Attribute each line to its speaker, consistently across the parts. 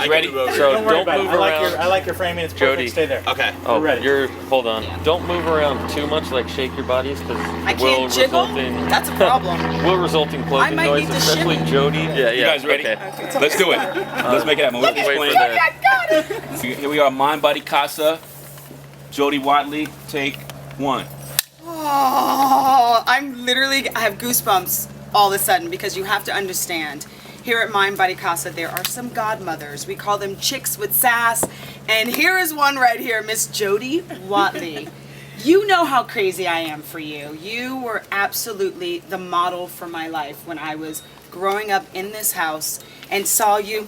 Speaker 1: guys ready?
Speaker 2: So
Speaker 3: Don't worry about it.
Speaker 2: move around.
Speaker 3: I like your framing. It's
Speaker 2: Jody.
Speaker 3: perfect. Stay there.
Speaker 1: Okay.
Speaker 2: Oh,
Speaker 3: We're ready.
Speaker 2: hold on. Yeah. Don't move around too much, like shake your bodies, because
Speaker 4: I can't jiggle? That's a problem.
Speaker 2: will result in clothing
Speaker 4: I might
Speaker 2: noise,
Speaker 4: need to
Speaker 2: especially
Speaker 4: shimmy.
Speaker 2: Jody. Yeah,
Speaker 1: You guys ready?
Speaker 2: Okay.
Speaker 1: Let's do it. Let's make it happen.
Speaker 2: Let's wait for that.
Speaker 4: I got it.
Speaker 1: Here we are, MindBodyCasa. Jody Watley, take one.
Speaker 4: Oh, I have goosebumps all of a sudden because you have to understand. Here at MindBodyCasa, there are some godmothers. We call them chicks with sass. And here is one right here, Miss Jody Watley. You know how crazy I am for you. You were absolutely the model for my life when I was growing up in this house and saw you.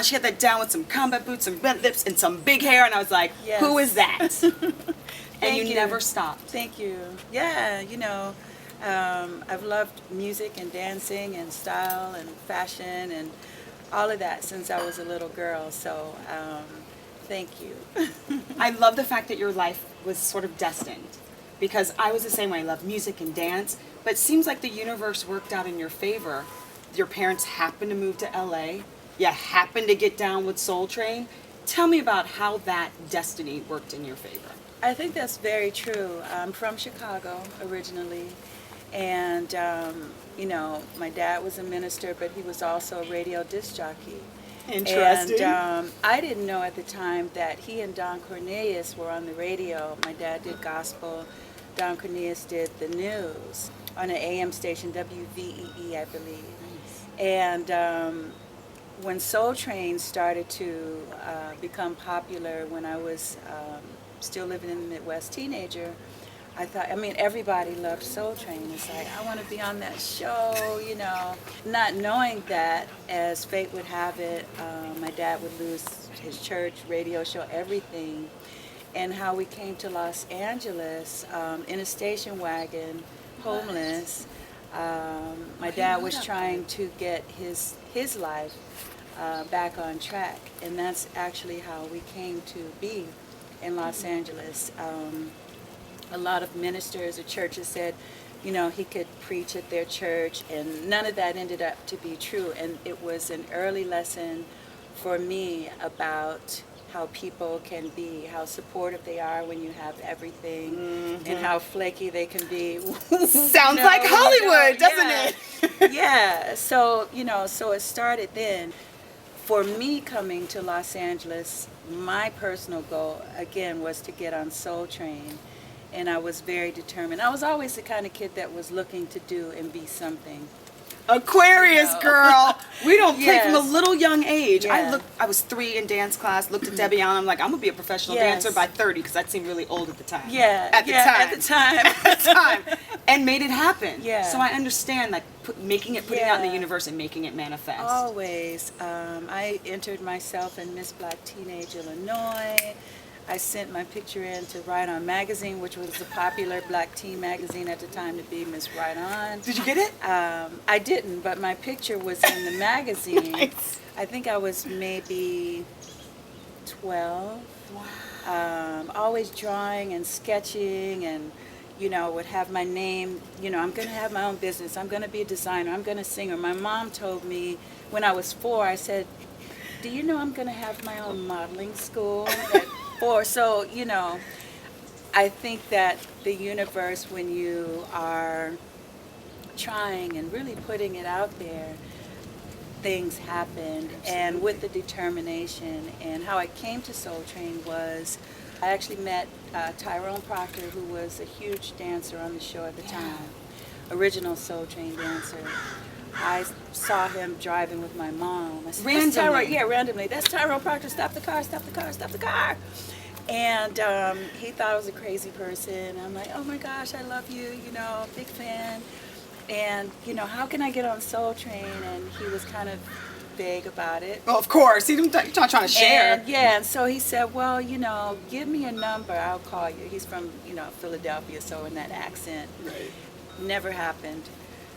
Speaker 4: She had that down with some combat boots, some red lips, and some big hair. And I was like,
Speaker 5: Yes.
Speaker 4: who is that? And you
Speaker 5: you.
Speaker 4: never stopped.
Speaker 5: Thank you. Yeah, I've loved music and dancing and style and fashion and all of that since I was a little girl. So thank you.
Speaker 4: I love the fact that your life was sort of destined because I was the same way. I love music and dance, but it seems like the universe worked out in your favor. Your parents happened to move to LA. You happened to get down with Soul Train. Tell me about how that destiny worked in your favor.
Speaker 5: I think that's very true. I'm from Chicago originally, and my dad was a minister, but he was also a radio disc jockey.
Speaker 4: Interesting.
Speaker 5: And I didn't know at the time that he and Don Cornelius were on the radio. My dad did gospel. Don Cornelius did the news on an AM station, WVEE, I believe. And when Soul Train started to become popular when I was still living in the Midwest, teenager, I thought, everybody loved Soul Train. It's like, I want to be on that show, Not knowing that, as fate would have it, my dad would lose his church, radio show, everything. And how we came to Los Angeles in a station wagon, homeless. My dad was trying to get his life back on track, and that's actually how we came to be in Los Angeles. A lot of ministers or churches said, he could preach at their church, and none of that ended up to be true. And it was an early lesson for me about how people can be, how supportive they are when you have everything, and how flaky they can be.
Speaker 4: Sounds like Hollywood, doesn't it?
Speaker 5: Yeah. So, so it started then. For me coming to Los Angeles, my personal goal, again, was to get on Soul Train. And I was very determined. I was always the kind of kid that was looking to do and be something.
Speaker 4: Aquarius girl. We don't play from a little young age.
Speaker 5: Yeah.
Speaker 4: I was 3 in dance class, looked at Debbie Allen, I'm like, I'm gonna be a professional dancer by 30 because that seemed really old at the time.
Speaker 5: Yeah.
Speaker 4: At the time. At the time. And made it happen.
Speaker 5: Yeah.
Speaker 4: So I understand like putting it out in the universe and making it manifest.
Speaker 5: Always. I entered myself in Miss Black Teenage Illinois. I sent my picture in to Right On magazine, which was a popular black teen magazine at the time, to be Miss Right On.
Speaker 4: Did you get it?
Speaker 5: I didn't, but my picture was in the magazine.
Speaker 4: Nice.
Speaker 5: I think I was maybe 12.
Speaker 4: Wow.
Speaker 5: Always drawing and sketching and, would have my name, I'm going to have my own business. I'm going to be a designer. I'm going to sing. My mom told me when I was 4, I said, do you know I'm going to have my own modeling school at 4? So, I think that the universe, when you are trying and really putting it out there, things happen. And with the determination, and how I came to Soul Train was, I actually met Tyrone Proctor, who was a huge dancer on the show at the time, original Soul Train dancer. I saw him driving with my mom. I said,
Speaker 4: randomly?
Speaker 5: Randomly. That's Tyrone Proctor. Stop the car, stop the car, stop the car. And he thought I was a crazy person. I'm like, oh my gosh, I love you, big fan. And, how can I get on Soul Train? And he was kind of vague about it.
Speaker 4: Well, of course. He's not trying to share.
Speaker 5: And so he said, well, give me a number, I'll call you. He's from, Philadelphia, so in that accent.
Speaker 4: Right.
Speaker 5: Never happened.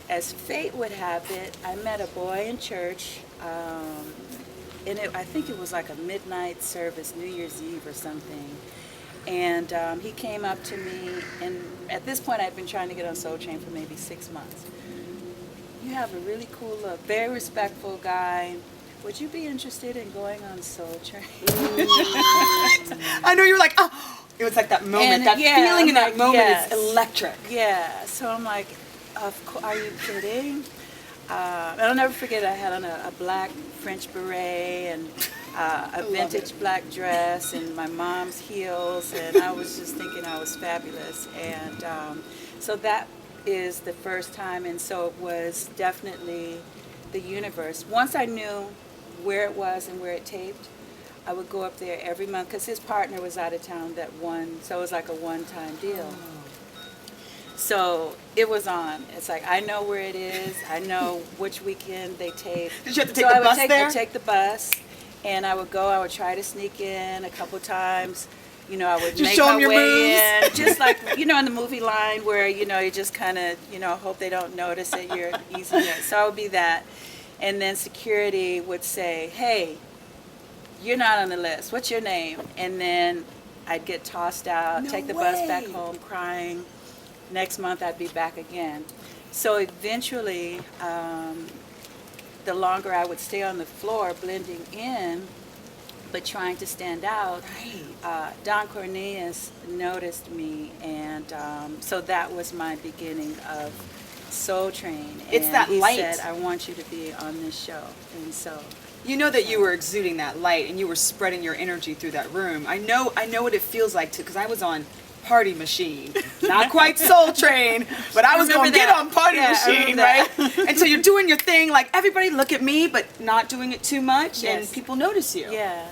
Speaker 5: As fate would have it, I met a boy in church, and I think it was like a midnight service, New Year's Eve or something. And he came up to me, and at this point I'd been trying to get on Soul Train for maybe 6 months. You have a really cool look. Very respectful guy. Would you be interested in going on Soul Train?
Speaker 4: I know you were like, oh, it was like that moment,
Speaker 5: And,
Speaker 4: that
Speaker 5: yeah,
Speaker 4: feeling in that
Speaker 5: like,
Speaker 4: moment
Speaker 5: yes.
Speaker 4: is electric.
Speaker 5: Yeah. So I'm like, are you kidding? I'll never forget, I had on a black French beret and a vintage black dress and my mom's heels, and I was just thinking I was fabulous. And so that is the first time, and so it was definitely the universe. Once I knew where it was and where it taped, I would go up there every month because his partner was out of town that one, so it was like a one-time deal. So it was on. It's like, I know where it is. I know which weekend they tape.
Speaker 4: Did you have to take
Speaker 5: So
Speaker 4: the
Speaker 5: I would
Speaker 4: bus
Speaker 5: take,
Speaker 4: there?
Speaker 5: I'd take the bus, and I would go. I would try to sneak in a couple times. You know, I would
Speaker 4: Just
Speaker 5: make
Speaker 4: show 'em
Speaker 5: my
Speaker 4: your
Speaker 5: way
Speaker 4: moves.
Speaker 5: in, just like, you know, in the movie line where, you know, you just kind of, you know, hope they don't notice that you're easy. So I would be that. And then security would say, hey, you're not on the list. What's your name? And then I'd get tossed out,
Speaker 4: No
Speaker 5: take the bus back
Speaker 4: way.
Speaker 5: home crying. Next month I'd be back again. So eventually, the longer I would stay on the floor blending in, but trying to stand out, Don Cornelius noticed me, and so that was my beginning of Soul Train.
Speaker 4: It's
Speaker 5: And
Speaker 4: that
Speaker 5: he
Speaker 4: light.
Speaker 5: said, I want you to be on this show. And so
Speaker 4: You know that you were exuding that light and you were spreading your energy through that room. I know what it feels like to, because I was on Party Machine, not quite Soul Train, but I was
Speaker 5: Remember
Speaker 4: going to get
Speaker 5: that.
Speaker 4: on Party
Speaker 5: Yeah, I
Speaker 4: Machine,
Speaker 5: remember
Speaker 4: right?
Speaker 5: that.
Speaker 4: And so you're doing your thing, like everybody look at me, but not doing it too much, and
Speaker 5: Yes.
Speaker 4: people notice you.
Speaker 5: yeah.